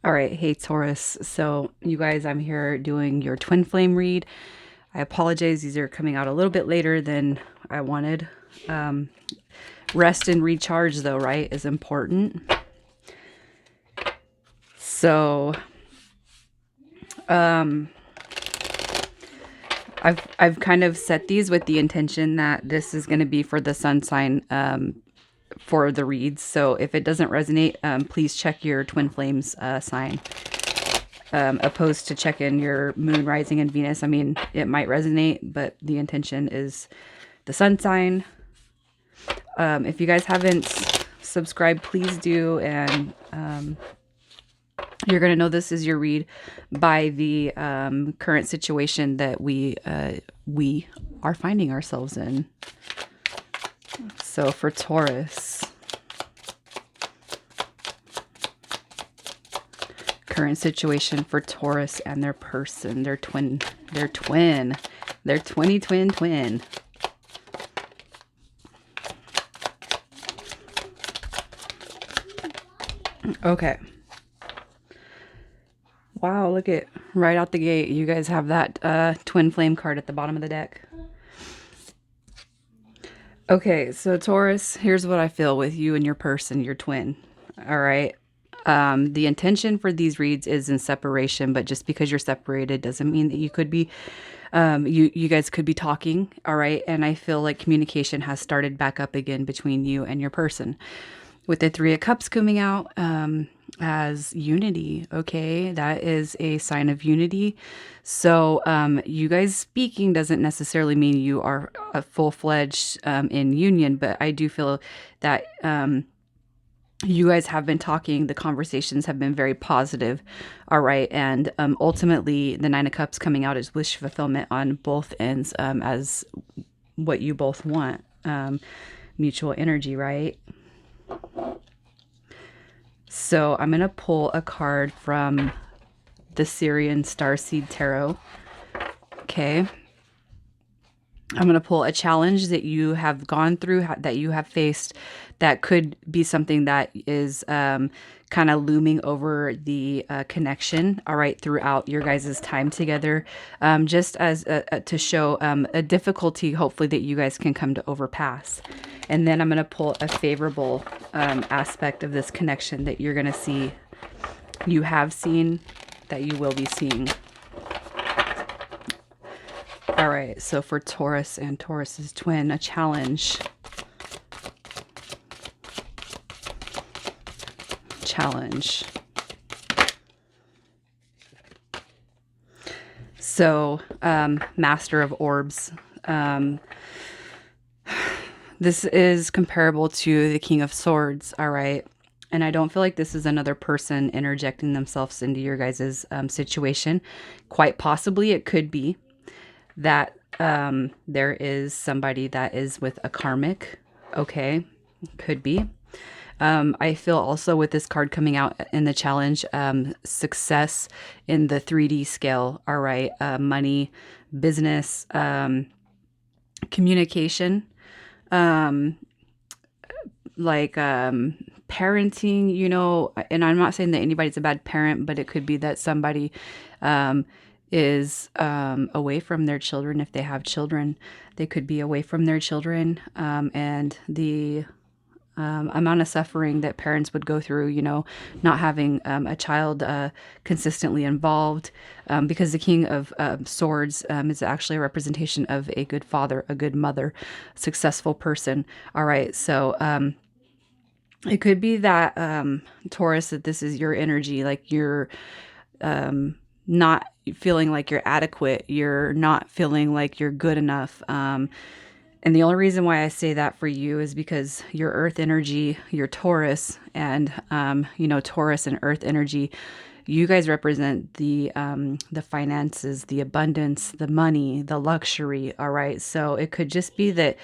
All right, hey Taurus. So, you guys, I'm here doing your twin flame read. I apologize, these are coming out a little bit later than I wanted. Um, Rest and recharge, though, right, is important. So, um, I've kind of set these with the intention that this is going to be for the sun sign for the reads. So, if it doesn't resonate, please check your twin flames sign. Opposed to check in your moon, rising, and Venus. I mean, it might resonate, but the intention is the sun sign. If you guys haven't subscribed, please do. And you're going to know this is your read by the current situation that we are finding ourselves in. So for Taurus, current situation for Taurus and their person, their twin, their twin. Okay. Wow, look at right out the gate. You guys have that twin flame card at the bottom of the deck. Okay, so Taurus, here's what I feel with you and your person, your twin. All right. The intention for these reads is in separation, but just because you're separated doesn't mean that you could be, you guys could be talking. All right. And I feel like communication has started back up again between you and your person. With the Three of Cups coming out as unity, okay, that is a sign of unity. So you guys speaking doesn't necessarily mean you are a full-fledged in union, but I do feel that you guys have been talking. The conversations have been very positive, all right, and ultimately the Nine of Cups coming out is wish fulfillment on both ends, as what you both want, mutual energy, right? So I'm going to pull a card from the Syrian Starseed Tarot. Okay. I'm going to pull a challenge that you have gone through, that you have faced, that could be something that is kind of looming over the connection, all right, throughout your guys' time together, just as to show a difficulty, hopefully, that you guys can come to overpass. And then I'm going to pull a favorable aspect of this connection that you're going to see, you have seen, that you will be seeing. All right, so for Taurus and Taurus's twin, a challenge. So, Master of Orbs. This is comparable to the King of Swords, all right? And I don't feel like this is another person interjecting themselves into your guys' situation. Quite possibly it could be that there is somebody that is with a karmic. Okay, could be. I feel also with this card coming out in the challenge, success in the 3D scale. All right, money, business, communication, like parenting, you know, and I'm not saying that anybody's a bad parent, but it could be that somebody is away from their children. If they have children, they could be away from their children, and the amount of suffering that parents would go through, you know, not having a child consistently involved, because the King of Swords is actually a representation of a good father, a good mother, successful person. All right, so it could be that Taurus, that this is your energy, like you're not feeling like you're adequate, you're not feeling like you're good enough. And the only reason why I say that for you is because your earth energy, your Taurus, and, you know, Taurus and earth energy, you guys represent the finances, the abundance, the money, the luxury. All right. So it could just be that,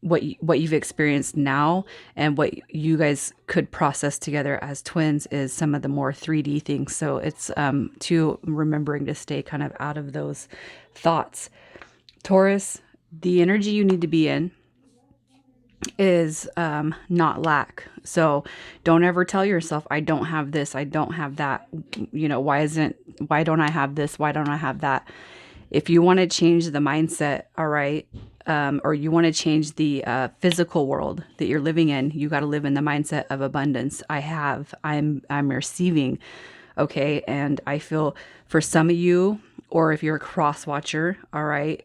what you've experienced now and what you guys could process together as twins is some of the more 3D things. So it's to remembering to stay kind of out of those thoughts. Taurus, the energy you need to be in is not lack. So don't ever tell yourself, I don't have this, I don't have that. Why don't I have this? Why don't I have that? If you want to change the mindset, all right, or you want to change the physical world that you're living in, you got to live in the mindset of abundance. I'm receiving, okay, and I feel for some of you, or if you're a cross watcher, all right,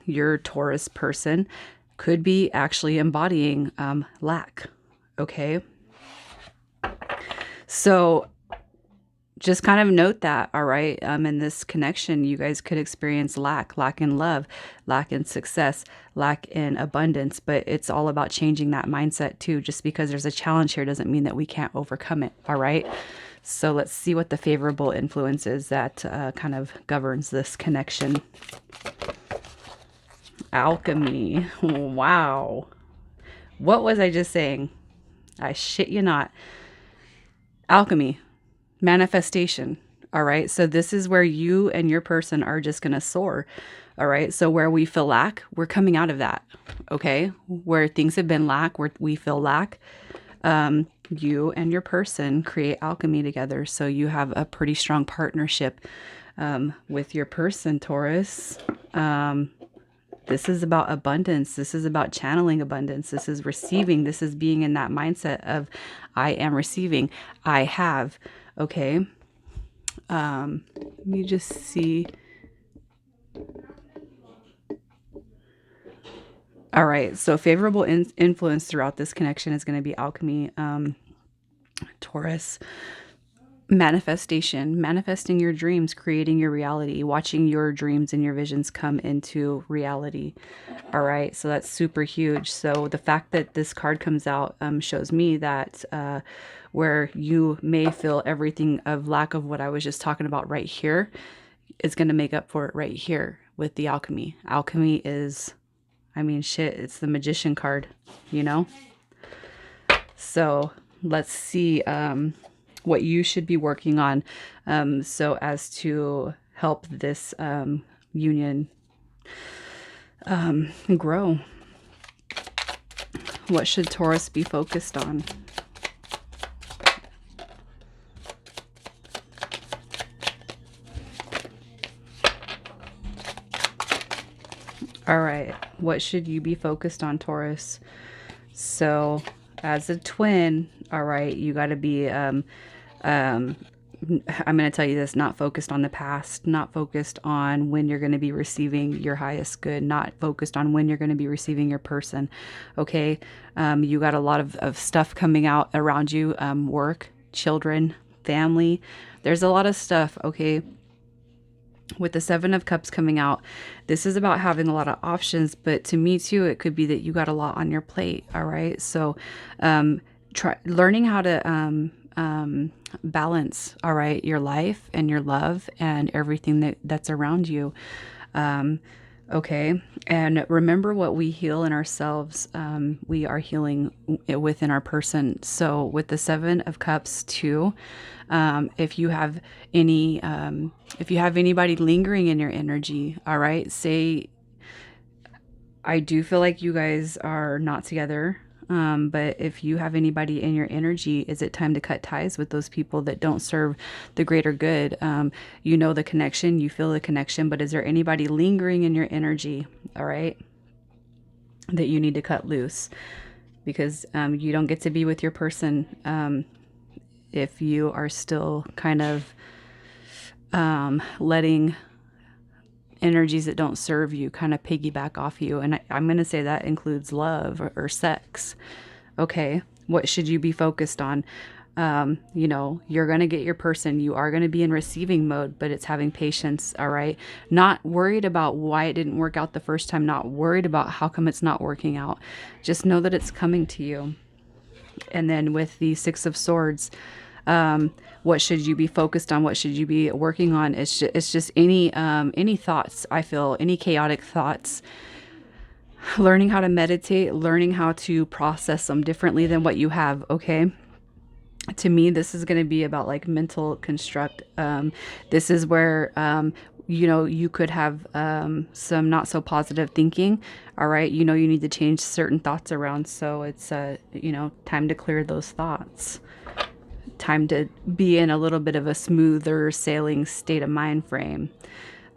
you're a Taurus person, could be actually embodying lack, okay. So just kind of note that, all right, in this connection, you guys could experience lack in love, lack in success, lack in abundance, but it's all about changing that mindset too. Just because there's a challenge here doesn't mean that we can't overcome it, all right? So let's see what the favorable influence is that kind of governs this connection. Alchemy. Wow. What was I just saying? I shit you not. Alchemy. Manifestation. All right. So this is where you and your person are just going to soar. All right. So where we feel lack, we're coming out of that. Okay. Where things have been lack, where we feel lack, you and your person create alchemy together. So you have a pretty strong partnership with your person, Taurus. This is about abundance. This is about channeling abundance. This is receiving. This is being in that mindset of I am receiving. I have. Okay. Let me just see. All right. So favorable influence throughout this connection is going to be alchemy, Taurus. Manifestation, manifesting your dreams, creating your reality, watching your dreams and your visions come into reality. All right. So that's super huge. So the fact that this card comes out shows me that where you may feel everything of lack of what I was just talking about right here is going to make up for it right here with the alchemy. Alchemy is, I mean, shit, it's the magician card, you know? So let's see what you should be working on so as to help this union grow. What should Taurus be focused on? All right. What should you be focused on, Taurus? So as a twin, all right, you got to be, I'm going to tell you this, not focused on the past, not focused on when you're going to be receiving your highest good, not focused on when you're going to be receiving your person. Okay. You got a lot of stuff coming out around you, work, children, family. There's a lot of stuff. Okay. With the Seven of Cups coming out, this is about having a lot of options, but to me too, it could be that you got a lot on your plate. All right. So, try learning how to, balance, all right, your life and your love and everything that's around you. Okay. And remember what we heal in ourselves, we are healing within our person. So with the Seven of Cups too, if you have anybody lingering in your energy, all right, say, I do feel like you guys are not together. But if you have anybody in your energy, is it time to cut ties with those people that don't serve the greater good? You know the connection, you feel the connection, but is there anybody lingering in your energy, all right, that you need to cut loose? Because you don't get to be with your person if you are still kind of letting energies that don't serve you kind of piggyback off you. And I'm going to say that includes love or sex. Okay. What should you be focused on? You're going to get your person. You are going to be in receiving mode, but it's having patience. All right. Not worried about why it didn't work out the first time. Not worried about how come it's not working out. Just know that it's coming to you. And then with the Six of Swords, what should you be focused on? What should you be working on? It's just any thoughts, I feel, any chaotic thoughts, learning how to meditate, learning how to process them differently than what you have. Okay. To me, this is going to be about like mental construct. This is where you could have some not so positive thinking. All right. You need to change certain thoughts around. So it's, time to clear those thoughts. Time to be in a little bit of a smoother sailing state of mind frame.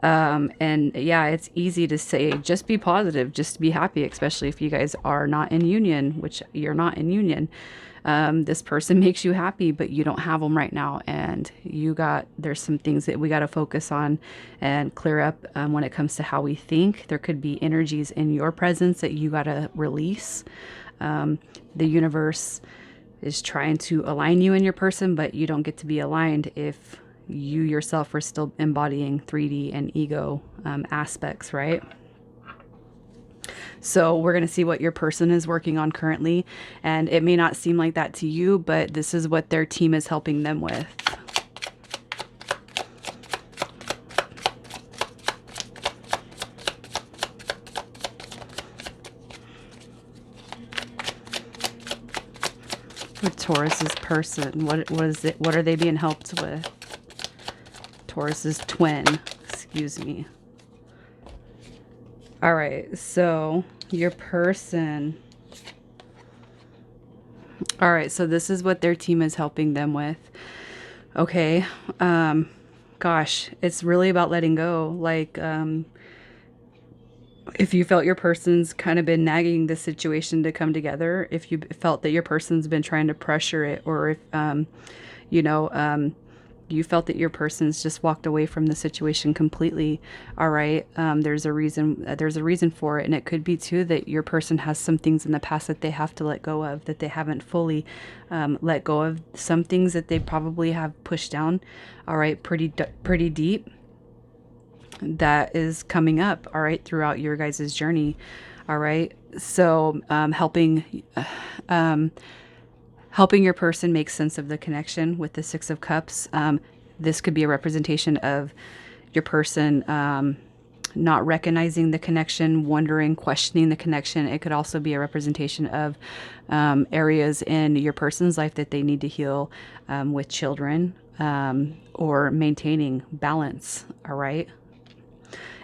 And yeah, it's easy to say, just be positive, just be happy, especially if you guys are not in union, which you're not in union. This person makes you happy, but you don't have them right now. And there's some things that we got to focus on and clear up when it comes to how we think. There could be energies in your presence that you got to release. The universe is trying to align you and your person, but you don't get to be aligned if you yourself are still embodying 3D and ego aspects, right? So we're going to see what your person is working on currently. And it may not seem like that to you, but this is what their team is helping them with. For Taurus's person, what is it? What are they being helped with? Taurus's twin, excuse me. All right, so your person. All right, so this is what their team is helping them with. Okay, gosh, it's really about letting go. Like, if you felt your person's kind of been nagging the situation to come together, if you felt that your person's been trying to pressure it, or if, you know, you felt that your person's just walked away from the situation completely. All right. There's a reason for it. And it could be too that your person has some things in the past that they have to let go of, that they haven't fully let go of, some things that they probably have pushed down. All right. Pretty deep. That is coming up. All right. Throughout your guys' journey. All right. So, helping your person make sense of the connection with the Six of Cups. This could be a representation of your person not recognizing the connection, wondering, questioning the connection. It could also be a representation of areas in your person's life that they need to heal with children or maintaining balance. All right.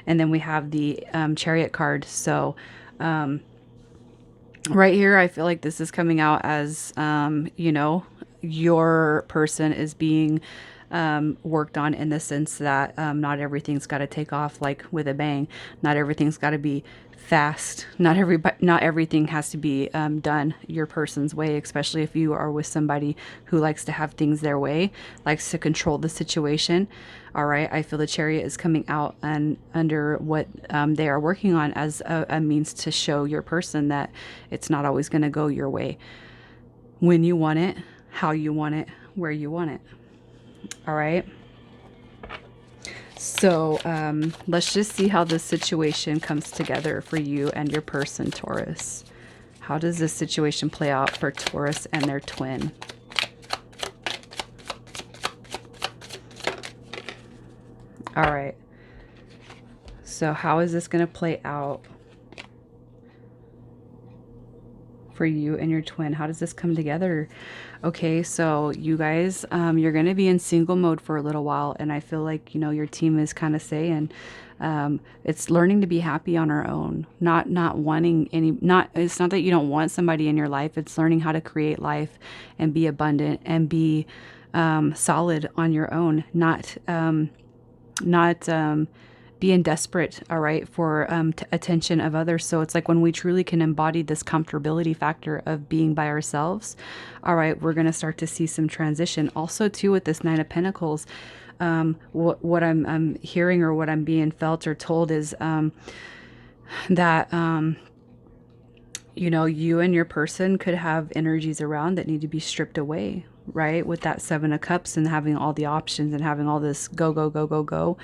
And then we have the Chariot card. So, right here, I feel like this is coming out as, your person is being worked on, in the sense that not everything's got to take off like with a bang. Not everything's got to be fast. Not everything has to be done your person's way, especially if you are with somebody who likes to have things their way, likes to control the situation. All right. I feel the Chariot is coming out and under what they are working on as a means to show your person that it's not always going to go your way, when you want it, how you want it, where you want it. All right. So let's just see how this situation comes together for you and your person, Taurus. How does this situation play out for Taurus and their twin? All right. So how is this going to play out for you and your twin? How does this come together? Okay, so you guys, you're going to be in single mode for a little while. And I feel like, your team is kind of saying, it's learning to be happy on our own, not wanting it's not that you don't want somebody in your life. It's learning how to create life and be abundant and be solid on your own, not being desperate, all right, for attention of others. So it's like when we truly can embody this comfortability factor of being by ourselves, all right, we're going to start to see some transition. Also, too, with this Nine of Pentacles, what I'm hearing, or what I'm being felt or told, is that you and your person could have energies around that need to be stripped away, right? With that Seven of Cups and having all the options and having all this go, go, go, go, go.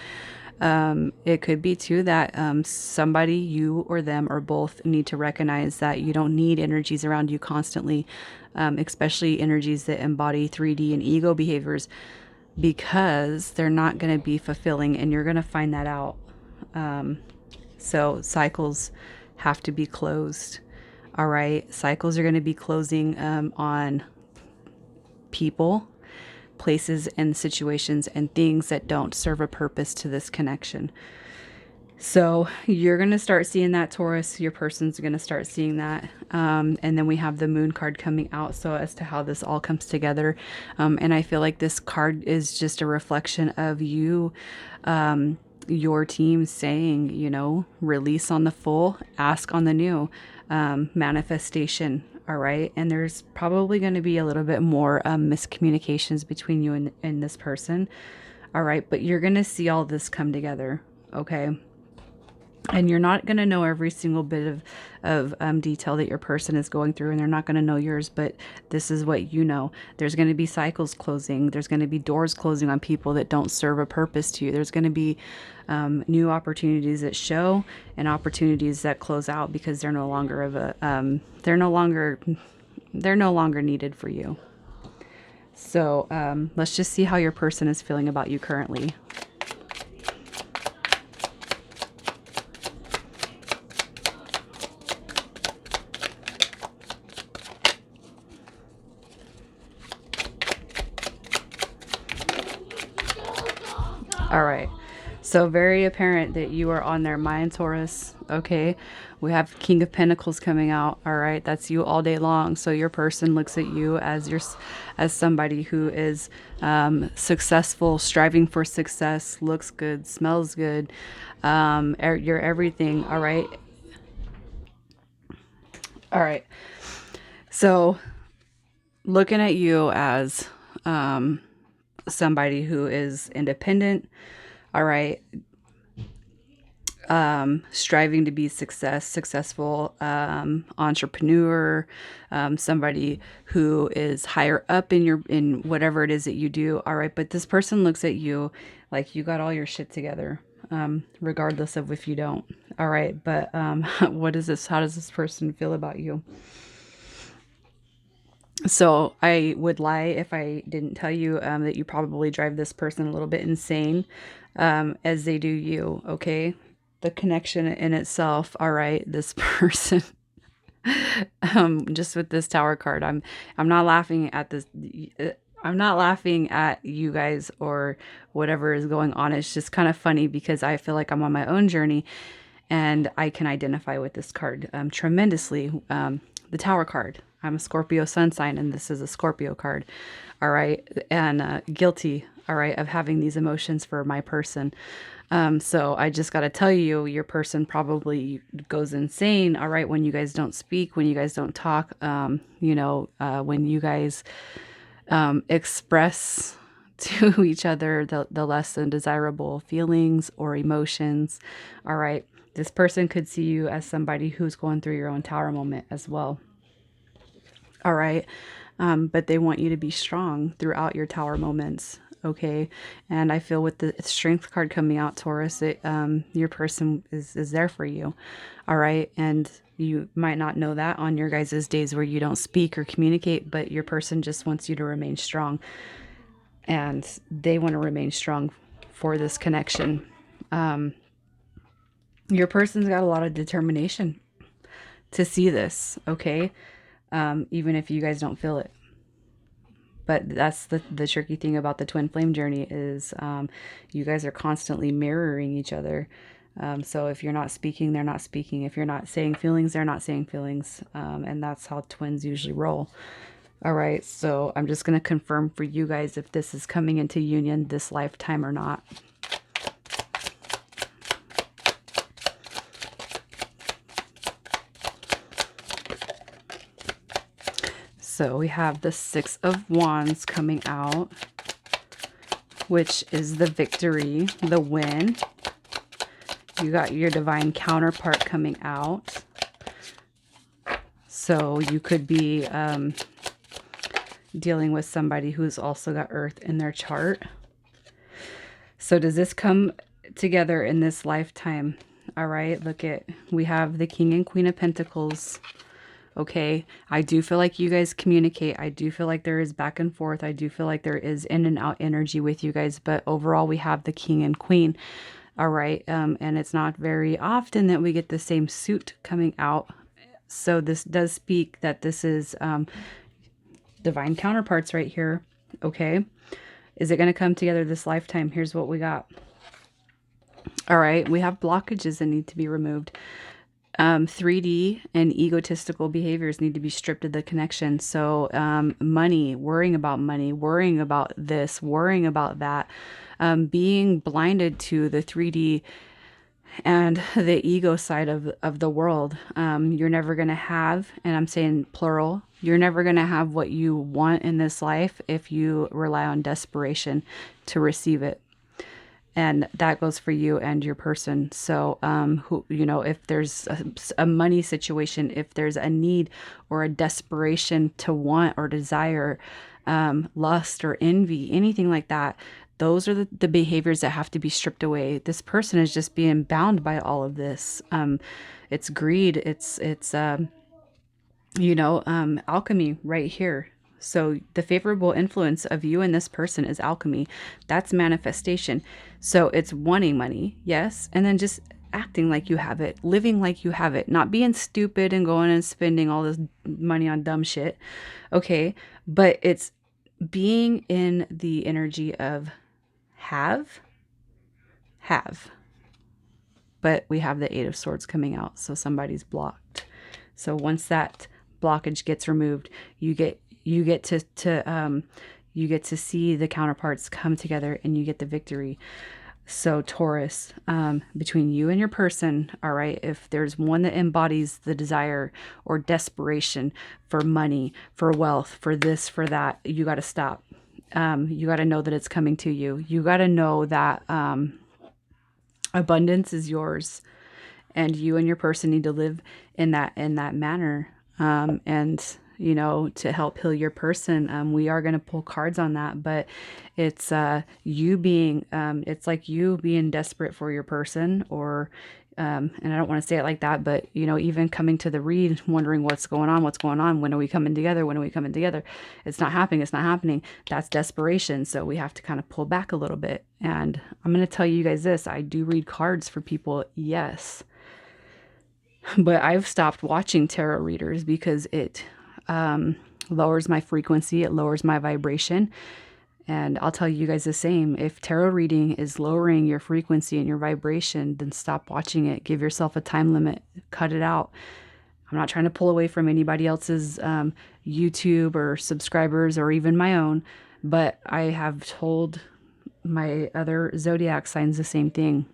It could be too that somebody, you or them or both, need to recognize that you don't need energies around you constantly, especially energies that embody 3D and ego behaviors, because they're not going to be fulfilling, and you're going to find that out. So cycles have to be closed. All right. Cycles are going to be closing on people places and situations and things that don't serve a purpose to this connection. So you're going to start seeing that, Taurus. Your person's going to start seeing that. And then we have the moon card coming out. So as to how this all comes together. And I feel like this card is just a reflection of you, your team saying, you know, release on the full, ask on the new, manifestation. All right. And there's probably going to be a little bit more miscommunications between you and this person. All right. But you're going to see all this come together. Okay. And you're not going to know every single bit of detail that your person is going through, and they're not going to know yours, but this is what you know. There's going to be cycles closing. There's going to be doors closing on people that don't serve a purpose to you. There's going to be new opportunities that show and opportunities that close out because they're no longer they're no longer needed for you. So let's just see how your person is feeling about you currently. All right. So very apparent that you are on their mind, Taurus. Okay. We have King of Pentacles coming out. All right. That's you all day long. So your person looks at you as as somebody who is successful, striving for success, looks good, smells good. You're everything. All right. All right. So looking at you as somebody who is independent, all right, striving to be successful, entrepreneur, somebody who is higher up in whatever it is that you do, all right. But this person looks at you like you got all your shit together, regardless of if you don't, all right. But what is this? How does this person feel about you? So I would lie if I didn't tell you that you probably drive this person a little bit insane, as they do you, okay? The connection in itself, all right, this person, just with this Tower card, I'm not laughing at this. I'm not laughing at you guys or whatever is going on. It's just kind of funny because I feel like I'm on my own journey and I can identify with this card tremendously. The Tower card. I'm a Scorpio sun sign, and this is a Scorpio card. All right. And guilty, all right, of having these emotions for my person. So I just got to tell you, your person probably goes insane, all right, when you guys don't speak, when you guys don't talk, when you guys express to each other the less than desirable feelings or emotions, all right. This person could see you as somebody who's going through your own Tower moment as well. All right. But they want you to be strong throughout your Tower moments. Okay. And I feel with the Strength card coming out, Taurus, your person is there for you. All right. And you might not know that on your guys' days where you don't speak or communicate, but your person just wants you to remain strong. And they want to remain strong for this connection. Your person's got a lot of determination to see this, okay? Even if you guys don't feel it. But that's the tricky thing about the twin flame journey is you guys are constantly mirroring each other. So if you're not speaking, they're not speaking. If you're not saying feelings, they're not saying feelings. And that's how twins usually roll. All right, so I'm just going to confirm for you guys if this is coming into union this lifetime or not. So we have the Six of Wands coming out, which is the victory, the win. You got your divine counterpart coming out. So you could be dealing with somebody who's also got Earth in their chart. So does this come together in this lifetime? All right, we have the King and Queen of Pentacles. Okay, I do feel like you guys communicate. I do feel like there is back and forth. I do feel like there is in and out energy with you guys. But overall, we have the King and Queen. All right, and it's not very often that we get the same suit coming out. So this does speak that this is divine counterparts right here. Okay, Is it going to come together this lifetime? Here's what we got. All right, we have blockages that need to be removed. 3D and egotistical behaviors need to be stripped of the connection. So, money, worrying about this, worrying about that, being blinded to the 3D and the ego side of the world. You're never going to have, and I'm saying plural, you're never going to have what you want in this life if you rely on desperation to receive it. And that goes for you and your person. So, if there's a money situation, if there's a need or a desperation to want or desire, lust or envy, anything like that, those are the behaviors that have to be stripped away. This person is just being bound by all of this. It's greed. It's alchemy right here. So the favorable influence of you and this person is alchemy. That's manifestation. So it's wanting money, yes, and then just acting like you have it, living like you have it, not being stupid and going and spending all this money on dumb shit. Okay, but it's being in the energy of have, have. But we have the Eight of Swords coming out, so somebody's blocked. So once that blockage gets removed, you get to see the counterparts come together and you get the victory. So Taurus, between you and your person, all right, if there's one that embodies the desire or desperation for money, for wealth, for this, for that, you got to stop. You got to know that it's coming to you. You got to know that abundance is yours, and you and your person need to live in that manner. And to help heal your person, we are going to pull cards on that, but it's it's like you being desperate for your person, or and I don't want to say it like that, but even coming to the read, wondering what's going on, when are we coming together, it's not happening. That's desperation. So we have to kind of pull back a little bit. And I'm going to tell you guys this, I do read cards for people, yes, but I've stopped watching tarot readers because it lowers my frequency, it lowers my vibration. And I'll tell you guys the same. If tarot reading is lowering your frequency and your vibration, then stop watching it. Give yourself a time limit. Cut it out. I'm not trying to pull away from anybody else's YouTube or subscribers or even my own, but I have told my other zodiac signs the same thing.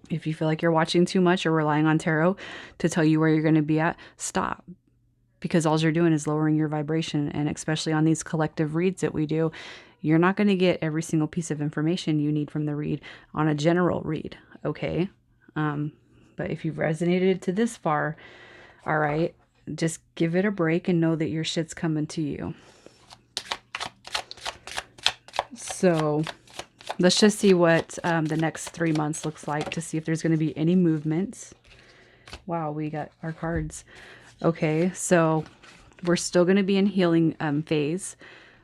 If you feel like you're watching too much or relying on tarot to tell you where you're going to be at, stop. Because all you're doing is lowering your vibration. And especially on these collective reads that we do, you're not going to get every single piece of information you need from the read on a general read, okay? But if you've resonated to this far, all right, just give it a break and know that your shit's coming to you. So let's just see what the next 3 months looks like, to see if there's going to be any movements. Wow, we got our cards. Okay, so we're still going to be in healing phase,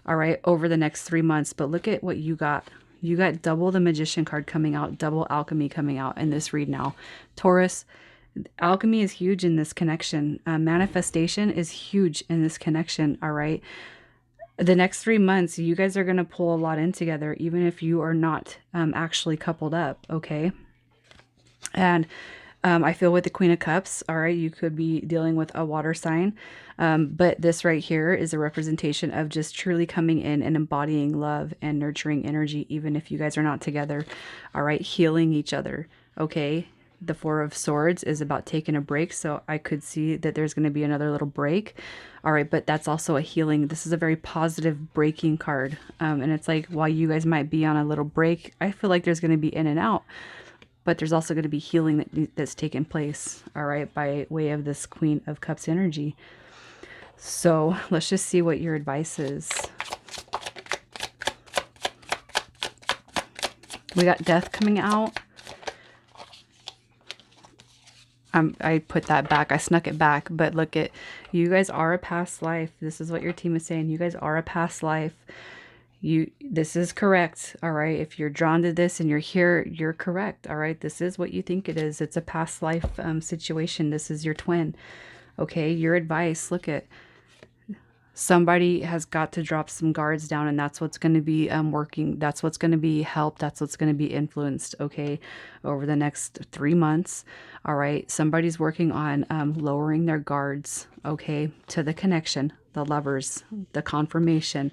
all right, over the next 3 months. But look at what you got. You got double the Magician card coming out, double alchemy coming out in this read now. Taurus, alchemy is huge in this connection. Manifestation is huge in this connection, all right? The next 3 months, you guys are going to pull a lot in together, even if you are not actually coupled up, okay? And I feel with the Queen of Cups, all right, you could be dealing with a water sign. But this right here is a representation of just truly coming in and embodying love and nurturing energy, even if you guys are not together, all right, healing each other, okay? The Four of Swords is about taking a break, so I could see that there's going to be another little break, all right, but that's also a healing. This is a very positive breaking card, and it's like, while you guys might be on a little break, I feel like there's going to be in and out. But there's also going to be healing that's taken place, all right, by way of this Queen of Cups energy. So let's just see what your advice is. We got Death coming out. I put that back. I snuck it back. But look at, you guys are a past life. This is what your team is saying. You guys are a past life. This is correct, all right? If you're drawn to this and you're here, you're correct, all right? This is what you think it is. It's a past life situation. This is your twin, okay? Your advice, look at Somebody has got to drop some guards down, and that's what's going to be working. That's what's going to be helped. That's what's going to be influenced, okay, over the next 3 months. All right. Somebody's working on lowering their guards, okay, to the connection, the lovers, the confirmation.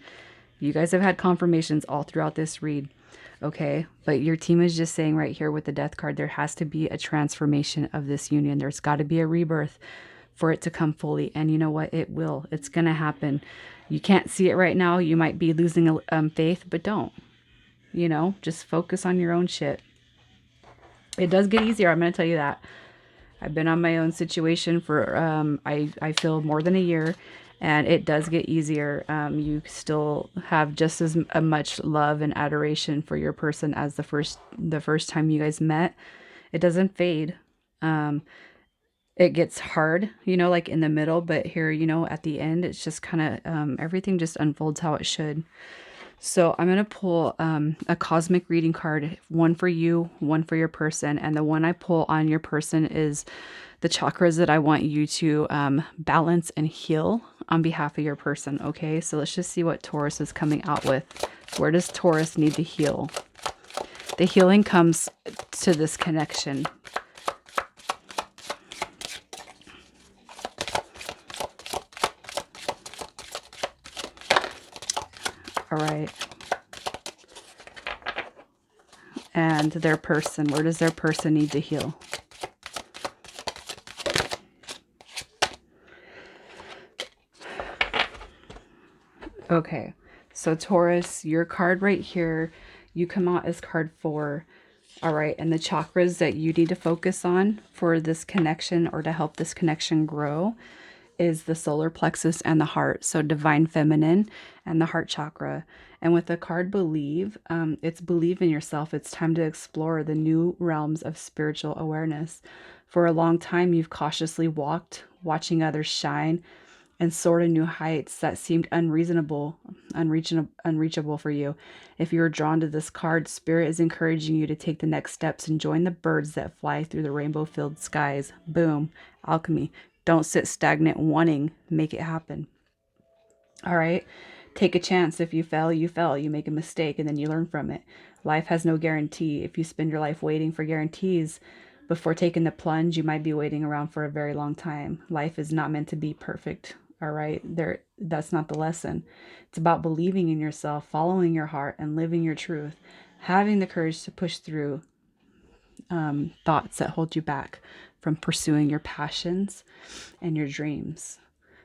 You guys have had confirmations all throughout this read, okay? But your team is just saying right here with the death card, there has to be a transformation of this union. There's got to be a rebirth for it to come fully. And you know what? It will. It's going to happen. You can't see it right now. You might be losing faith, but don't. You know, just focus on your own shit. It does get easier. I'm going to tell you that. I've been on my own situation for, I feel more than a year, and it does get easier. You still have just as much love and adoration for your person as the first time you guys met. It doesn't fade. It gets hard, you know, like in the middle, but here, you know, at the end, it's just kind of, everything just unfolds how it should. So I'm going to pull a cosmic reading card, one for you, one for your person. And the one I pull on your person is the chakras that I want you to balance and heal on behalf of your person. Okay, so let's just see what Taurus is coming out with. Where does Taurus need to heal? The healing comes to this connection. All right. And their person, where does their person need to heal? Okay, so Taurus, your card right here, you come out as card 4. All right, and the chakras that you need to focus on for this connection or to help this connection grow is the solar plexus and the heart. So divine feminine and the heart chakra. And with the card believe, it's believe in yourself. It's time to explore the new realms of spiritual awareness. For a long time, you've cautiously walked, watching others shine and soar to new heights that seemed unreachable for you. If you're drawn to this card, Spirit is encouraging you to take the next steps and join the birds that fly through the rainbow-filled skies. Boom. Alchemy. Don't sit stagnant wanting. Make it happen. All right? Take a chance. If you fail, you fail. You make a mistake, and then you learn from it. Life has no guarantee. If you spend your life waiting for guarantees before taking the plunge, you might be waiting around for a very long time. Life is not meant to be perfect. All right, that's not the lesson. It's about believing in yourself, following your heart, and living your truth. Having the courage to push through thoughts that hold you back from pursuing your passions and your dreams.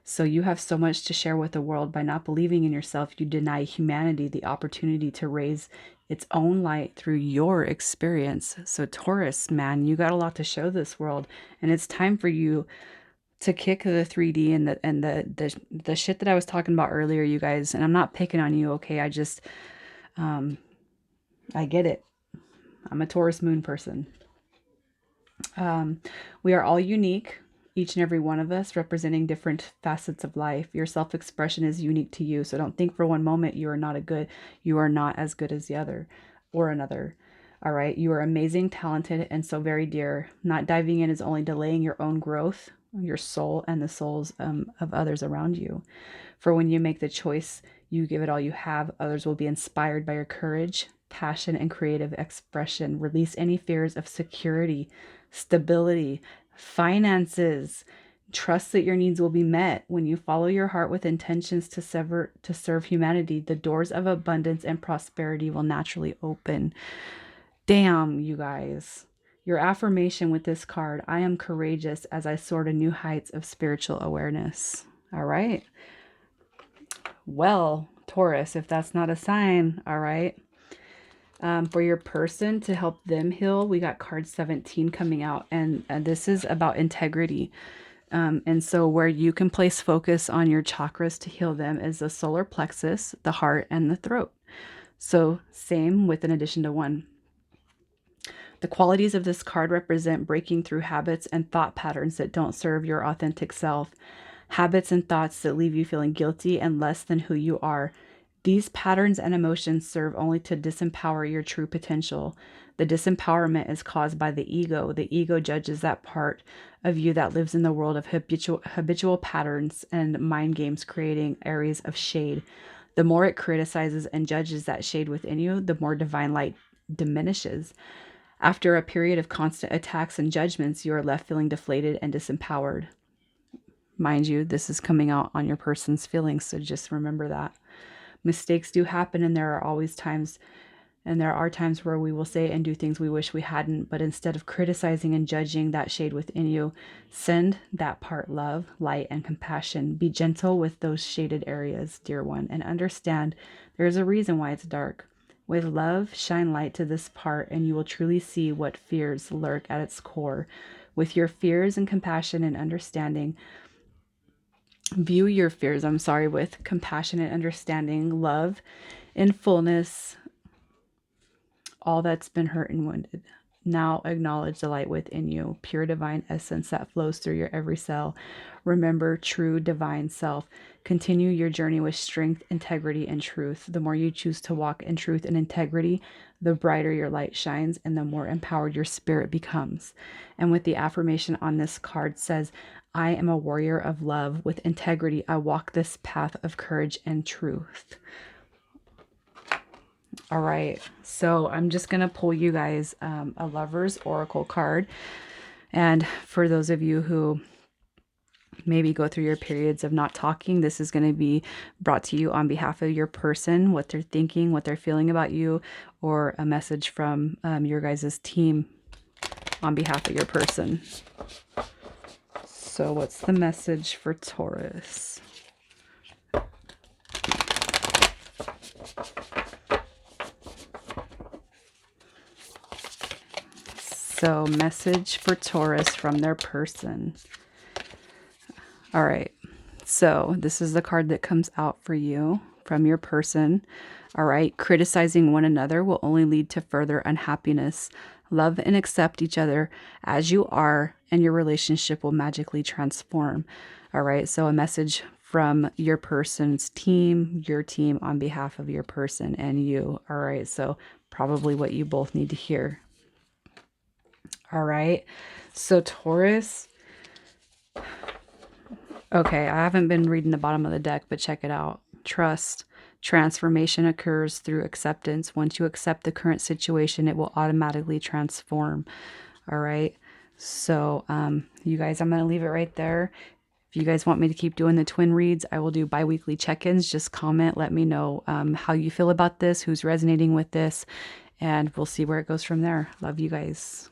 So you have so much to share with the world. By not believing in yourself, you deny humanity the opportunity to raise its own light through your experience. So Taurus, man, you got a lot to show this world, and it's time for you to kick the 3D and the shit that I was talking about earlier, you guys. And I'm not picking on you, okay? I just I get it. I'm a Taurus moon person. We are all unique, each and every one of us representing different facets of life. Your self-expression is unique to you, so don't think for one moment you are not as good as the other or another. All right, you are amazing, talented, and so very dear. Not diving in is only delaying your own growth, your soul, and the souls of others around you. For when you make the choice, you give it all you have, others will be inspired by your courage, passion, and creative expression. Release any fears of security, stability, finances. Trust that your needs will be met. When you follow your heart with intentions to serve humanity, the doors of abundance and prosperity will naturally open. Damn, you guys. Your affirmation with this card: I am courageous as I soar to new heights of spiritual awareness. All right. Well, Taurus, if that's not a sign, all right. For your person, to help them heal, we got card 17 coming out, and this is about integrity. And so where you can place focus on your chakras to heal them is the solar plexus, the heart, and the throat. So same with an addition to one. The qualities of this card represent breaking through habits and thought patterns that don't serve your authentic self. Habits and thoughts that leave you feeling guilty and less than who you are. These patterns and emotions serve only to disempower your true potential. The disempowerment is caused by the ego. The ego judges that part of you that lives in the world of habitual patterns and mind games, creating areas of shade. The more it criticizes and judges that shade within you, the more divine light diminishes. After a period of constant attacks and judgments, you are left feeling deflated and disempowered. Mind you, this is coming out on your person's feelings, so just remember that. Mistakes do happen, and there are times where we will say and do things we wish we hadn't, but instead of criticizing and judging that shade within you, send that part love, light, and compassion. Be gentle with those shaded areas, dear one, and understand there is a reason why it's dark. With love, shine light to this part, and you will truly see what fears lurk at its core. With your fears and compassion and understanding, view your fears, with compassion and understanding, love in fullness, all that's been hurt and wounded. Now acknowledge the light within you, pure divine essence that flows through your every cell. Remember true divine self. Continue your journey with strength, integrity, and truth. The more you choose to walk in truth and integrity, the brighter your light shines and the more empowered your spirit becomes. And with the affirmation on this card says, I am a warrior of love. With integrity, I walk this path of courage and truth. All right, so I'm just going to pull you guys a Lover's Oracle card. And for those of you who maybe go through your periods of not talking, this is going to be brought to you on behalf of your person, what they're thinking, what they're feeling about you, or a message from your guys' team on behalf of your person. So what's the message for Taurus? So message for Taurus from their person. All right. So this is the card that comes out for you from your person. All right. Criticizing one another will only lead to further unhappiness. Love and accept each other as you are, and your relationship will magically transform. All right. So a message from your person's team, your team on behalf of your person and you. All right. So probably what you both need to hear. All right. So Taurus. Okay, I haven't been reading the bottom of the deck, but check it out. Trust. Transformation occurs through acceptance. Once you accept the current situation, it will automatically transform. All right. So, you guys, I'm going to leave it right there. If you guys want me to keep doing the twin reads, I will do bi-weekly check-ins. Just comment. Let me know how you feel about this, who's resonating with this, and we'll see where it goes from there. Love you guys.